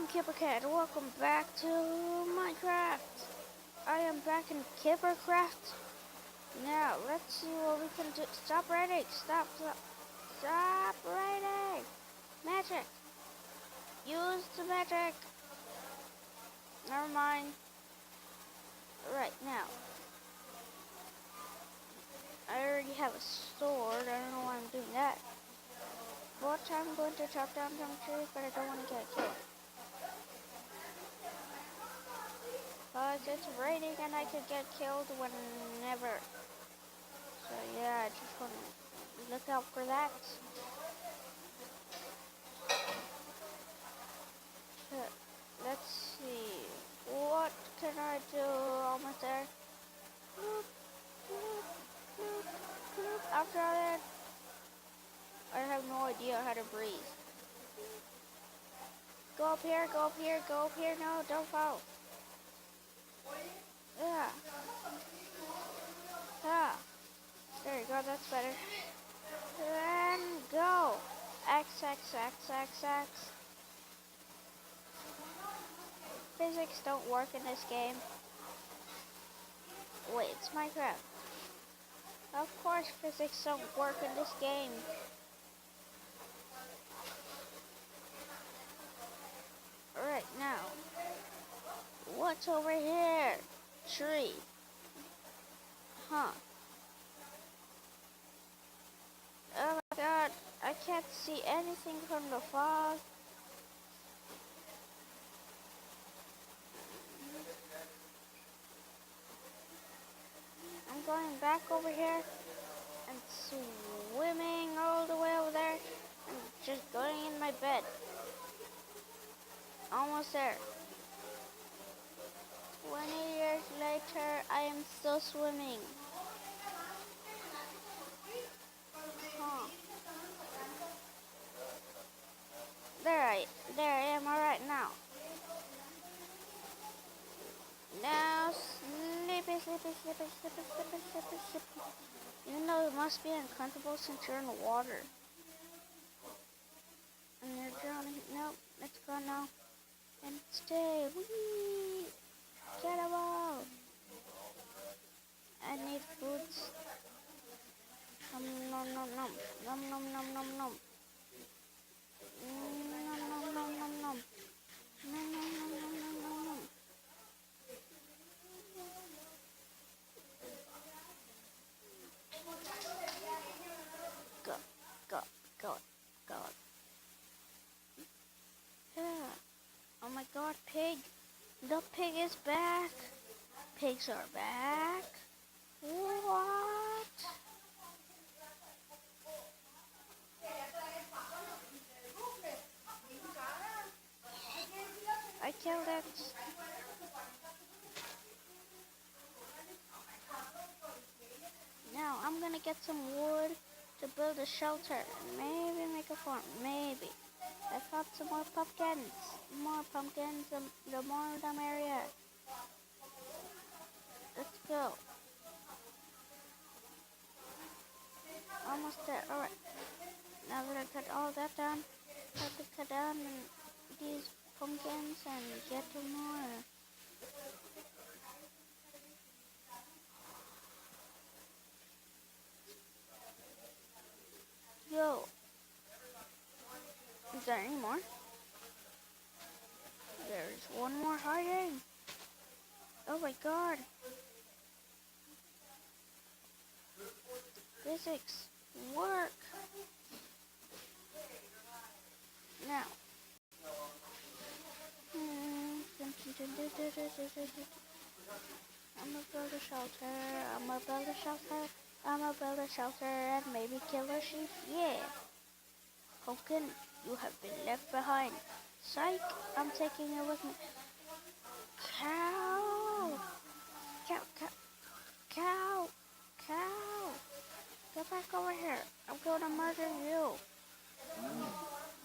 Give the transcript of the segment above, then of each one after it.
Kippercraft. Welcome back to Minecraft. I am back in Kippercraft. Now, let's see what we can do. Stop writing. Stop writing. Magic. Use the magic. Never mind. Right now. I already have a sword. I don't know why I'm doing that. But I'm going to chop down some trees, but I don't want to get killed. Because it's raining and I could get killed whenever. So yeah, I just want to look out for that. So, let's see. What can I do? Almost there. Bloop, bloop, bloop, bloop. After that, I have no idea how to breathe. Go up here, go up here, go up here. No, don't fall. Yeah. Ah. There you go, that's better. Then go. X, X, X, X, X. Physics don't work in this game. Wait, it's Minecraft. Of course physics don't work in this game. Alright, now. What's over here? Tree. Huh. Oh my god, I can't see anything from the fog. I'm going back over here and swimming all the way over there and just going in my bed. Almost there. 20 years later, I am still swimming. Huh. There I am alright now. Now, sleepy, sleepy, sleepy, sleepy, sleepy, sleepy, sleepy. Even though it must be uncomfortable since you're in the water. And you're drowning. Nope, let's go now. And stay. Whee! Get a ball. I need foods. Nom nom nom nom. Nom nom nom nom nom. Nom nom nom nom nom. Nom nom nom nom nom nom. Go, go, go, go. Yeah. Oh my god, pig. The pig is back. Pigs are back. What? I killed it. Now I'm gonna get some wood to build a shelter and maybe make a farm. Maybe. I found some more pumpkins. More pumpkins, the more the merrier. Let's go. Almost there. Alright. Now that I cut all that down, I have to cut down these pumpkins and get some more. Yo. Is there any more? There's one more hiding. Oh my god. Physics work. Now. I'm gonna build a shelter. I'm gonna build a shelter. I'm gonna build a shelter and maybe kill a sheep. Yeah. Pumpkin, you have been left behind. Psych, I'm taking you with me. Cow! Cow, cow, cow, cow. Get back over here. I'm going to murder you.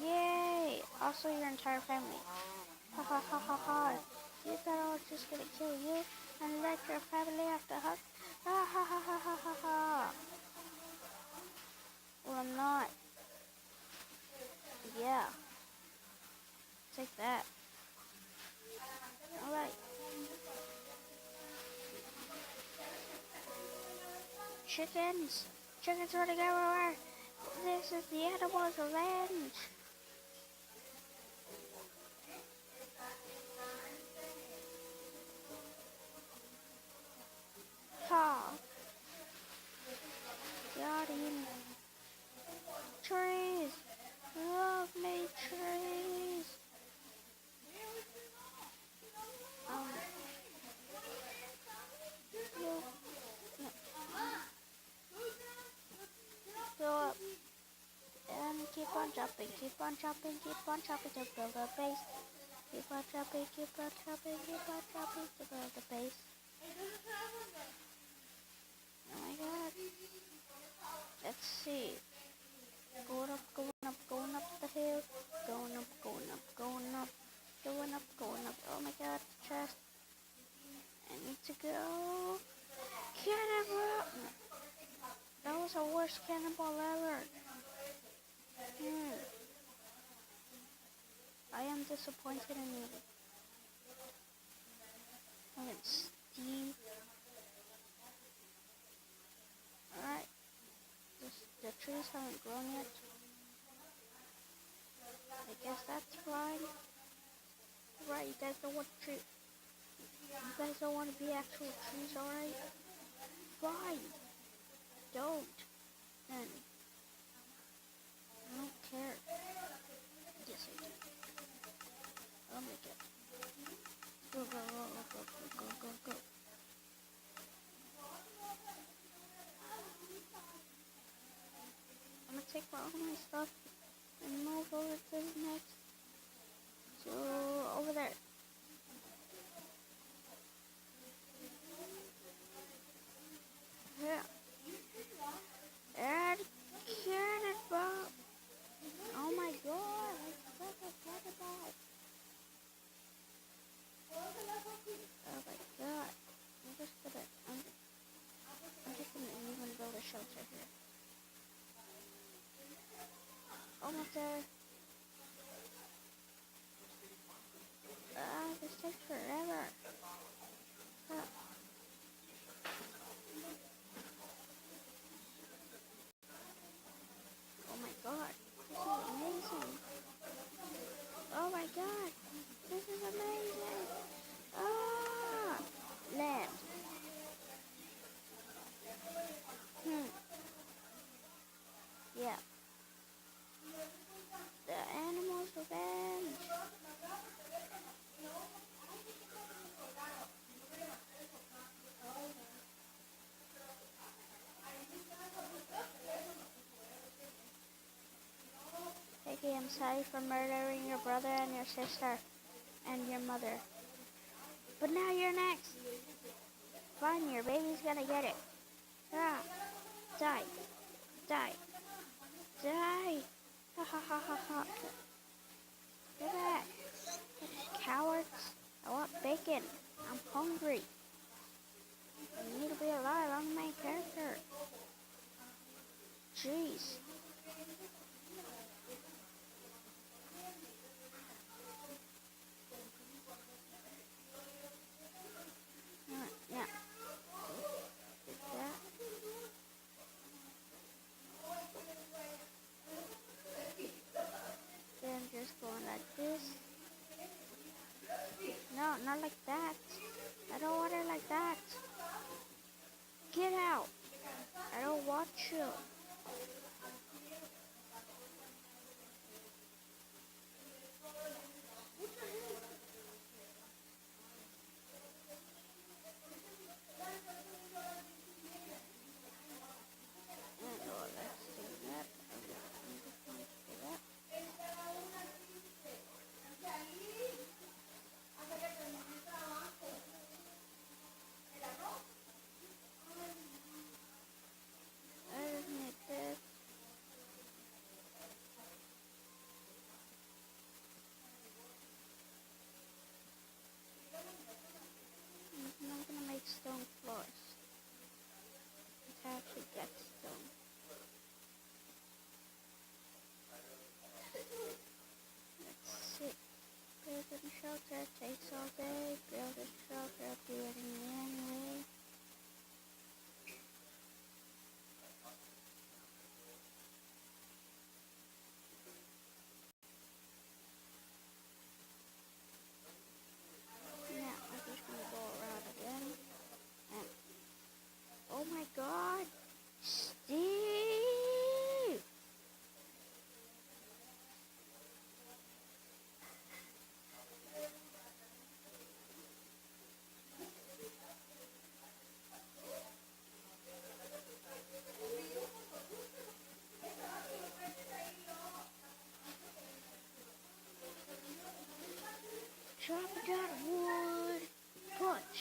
Yay! Also your entire family. Ha ha ha ha ha. You thought I was just gonna kill you and let your family have to hug? Ha ha ha ha ha ha ha. Well, I'm not. Yeah. Take that. Chickens! Chickens running everywhere! This is the animal's revenge! Ha! Got him! Trees! Lovely trees! No, no. Go up and keep on jumping, keep on jumping, keep on jumping to build a base. Keep on jumping, keep on jumping, keep on jumping to build a base. Oh my god. Let's see. Going up, going up, going up the hill. Going up, going up, going up. Going up, going up. Oh my god, chest. I need to go. Cannonball! That was the worst cannonball ever. I am disappointed in you. And Steve. Alright. The trees haven't grown yet. I guess that's fine. Right, you guys don't want trees. You guys don't want to be actual trees, alright? Fine. Don't. Then. I don't care. Yes, I do. I'll make it. Go, go, go, go, go, go, go, go. I'm gonna take all my stuff and move over to the next. So, over there. Yeah. And cannonball. Oh my god, I forgot the cannonball. Oh my god. I'm just gonna even build a shelter here. Almost there. This takes forever. Oh my god, this is amazing. Oh my god, this is amazing. Land. Yeah. The animal's revenge. Peggy, I'm sorry for murdering your brother and your sister and your mother. But now you're next. Fine, your baby's gonna get it. Ah, die. Die. Die. Ha ha ha ha ha. Get back. Cowards. I want bacon. I'm hungry. I need to be alive. I'm the main character. Jeez. Yeah. That. Then just going like this. No, not like that. I don't want it like that. Get out. I don't want you. I just need this. Chop that wood. Punch.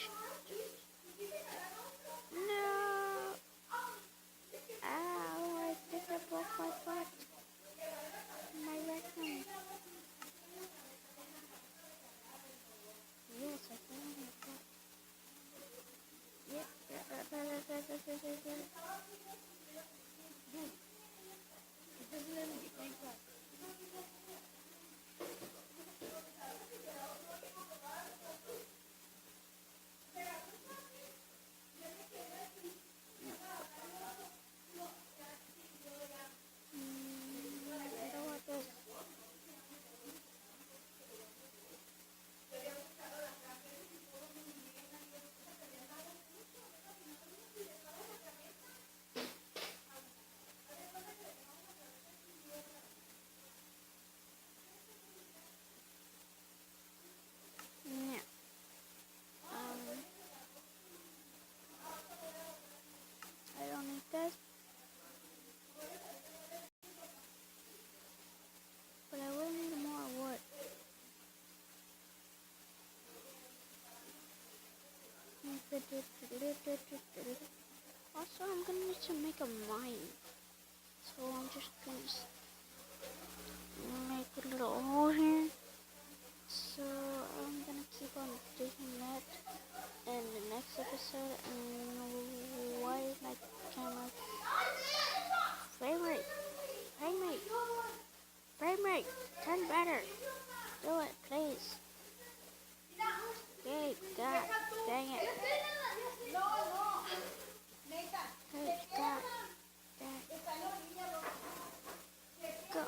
No. Ow, I think I broke my foot. My rectum. Yes, I found my foot. Yep. I don't want this. Yeah. I don't need this. But I will need more wood. Also, I'm gonna need to make a mine. So I'm just gonna make a little hole here. So I'm gonna keep on digging that in the next episode. And why is my camera frame rate? Frame rate, turn better. Do it, please. Okay, God, dang it. Hey, God, dang. Go.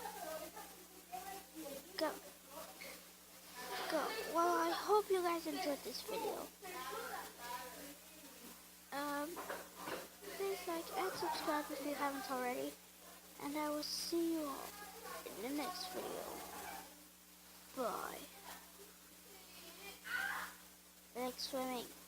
Go. Go. Well, I hope you guys enjoyed this video. Please like and subscribe if you haven't already. And I will see you all in the next video. Bye. Thanks for swimming.